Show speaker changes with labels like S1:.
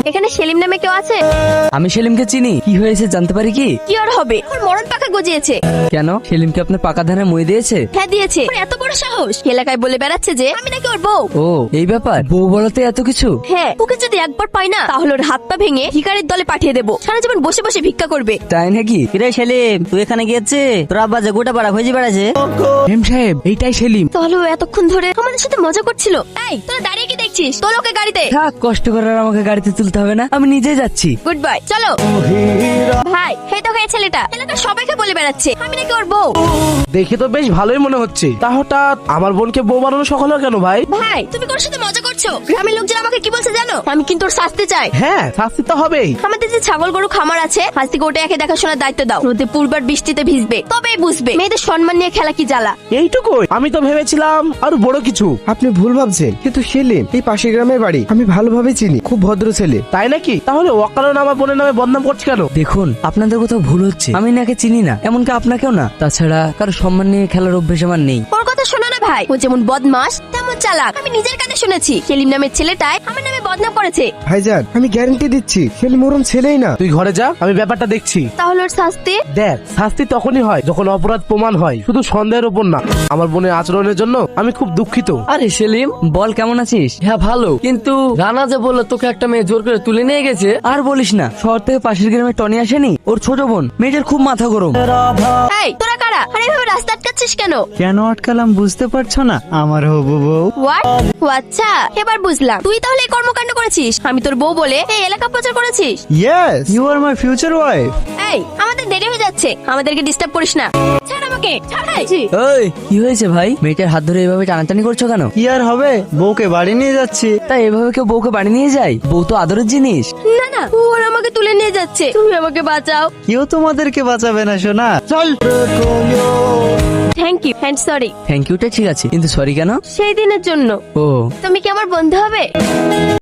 S1: এখানে সেলিম নামে কেউ আছে?
S2: আমি সেলিমকে চিনি। কি হয়েছে জানতে পারি কি?
S1: কি আর হবে, ওর মরণ পাকা গজিয়েছে।
S2: কেন, সেলিমকে আপনার পাকা ধানে মই দিয়েছে?
S1: হ্যাঁ দিয়েছে। ওর এত বড় সাহস, এলাকায় বলে বেড়াচ্ছে যে আমি নাকি ওর বউ।
S2: ও এই ব্যাপার, বউ বলতে এত কিছু?
S1: হ্যাঁ, ওকে যদি একবার পাই না তাহলে ওর হাত পা ভেঙে ভিখারির দলে পাঠিয়ে দেবো, সারা জীবন বসে বসে ভিক্ষা করবে।
S2: তাই নাকি?
S3: কিরে সেলিম, তুই এখানে গিয়েছে? তোর আব্বা যে গোটা পাড়া খুঁজে বেড়াছে।
S4: এম সাহেব, এইটাই সেলিম।
S1: তাহলে ও এতক্ষণ ধরে আমাদের সাথে মজা করছিল। এই তোরা দাঁড়িয়ে কি দেখছিস? তোর ওকে গাড়িতে।
S2: থাক, কষ্ট করে আর আমাকে গাড়িতে তুলতে হবে না, আমি নিজে যাচ্ছি।
S1: গুড বাই, চলো। ভাই, এই তো এই ছেলেটা এলাকার সবাইকে বলে বেড়াচ্ছে আমি নাকি ওর বউ।
S4: দেখে তো বেশ ভালোই মনে হচ্ছে। তা হঠাৎ আমার বোনকে বউ বানানো সকাল হলো কেন ভাই?
S1: ভাই, তুমি কোন সাথে মজা করছো? গ্রামের লোকজন আমাকে কি বলছে জানো? আমি কিন্তু ওর শাস্তি চাই।
S4: হ্যাঁ, শাস্তি তো হবেই।
S1: আমাদের যে ছাগল গরু খামার আছে, আজ থেকে ওটা একে দেখাশোনার দায়িত্ব দাও। রোদে পূর্বার বৃষ্টিতে ভিজবে, তবেই বুঝবে মেয়েদের সম্মান নিয়ে খেলা কি জ্বালা।
S4: এইটুকুই? আমি তো ভেবেছিলাম আরো বড় কিছু।
S5: আপনি ভুল ভাবছেন, কিন্তু সেলিম এই পাশের গ্রামের বাড়ি, আমি ভালোভাবে চিনি, খুব ভদ্র ছেলে।
S4: তাই নাকি? তাহলে অকারণ আমার বোনের নামে বদনাম করছে কেন?
S2: দেখুন, আপনাদের কোথাও ভুল হচ্ছে। আমি নাকে চিনি না, এমনকি আপনাকেও না। তাছাড়া কারো সম্মান নিয়ে খেলার অভ্যেস আমার নেই।
S1: ওর কথা শোনো না ভাই, ও যেমন বদমাস তেমন চালাক। আমি নিজের কানে শুনেছি সেলিম নামের ছেলেটাই আমার নামে বদনাম করেছে।
S5: ভাইজান, আমি গ্যারান্টি দিচ্ছি সেলিম ওরম ছেলেই না।
S4: তুই ঘরে যা, আমি ব্যাপারটা দেখছি।
S1: তাহলে ওর শাস্তি?
S4: দেখ, শাস্তি তখনই হয় যখন অপরাধ প্রমাণ হয়, শুধু সন্দেহের উপর না। আমার বোনের আচরণের জন্য আমি খুব দুঃখিত।
S2: আরে সেলিম, বল কেমন আছিস? হ্যাঁ ভালো, কিন্তু রানা যে বললো তোকে একটা মেয়ে জোর করে তুলে নিয়ে গেছে। আর বলিস না, শহর থেকে পাশের গ্রামে টনি আসেনি, ওর ছোট বোন। মেয়েটার খুব মাথা গরম।
S1: এই তোরা কারা? আরে এভাবে রাস্তা আটকাচ্ছিস কেন?
S3: কেন আটকালাম বুঝতে পারছো না? আমার হবু বউ।
S1: হোয়াট? ও আচ্ছা, এবার বুঝলাম। তুই তাহলে এই কর্মকাণ্ড করেছিস, আমি তোর বউ বলে এই এলাকা প্রচার করেছিস।
S3: Yes, you are my future wife.
S1: এই আমাদের দেরি হয়ে যাচ্ছে, আমাদেরকে ডিস্টার্ব করিস না। ছাড় আমাকে, ছাড়।
S2: এই কি হয়েছে ভাই? মেয়েটার হাত ধরে এভাবে টানাটানি করছো কেন?
S3: কি আর হবে, বউকে বাড়ি নিয়ে যাচ্ছি।
S2: তাই এভাবে কেউ বউকে বাড়ি নিয়ে যায়? বউ তো আদরের জিনিস।
S1: না না, ওর আমাকে তুলে নিয়ে যাচ্ছে, তুমি আমাকে বাঁচাও।
S3: কেউ তোমাদেরকে বাঁচাবে না সোনা। চল।
S1: Thank you and sorry.
S2: Thank ইউটা ঠিক আছে, কিন্তু সরি কেন?
S1: সেই দিনের জন্য।
S2: ও
S1: তুমি কি আমার বন্ধু হবে?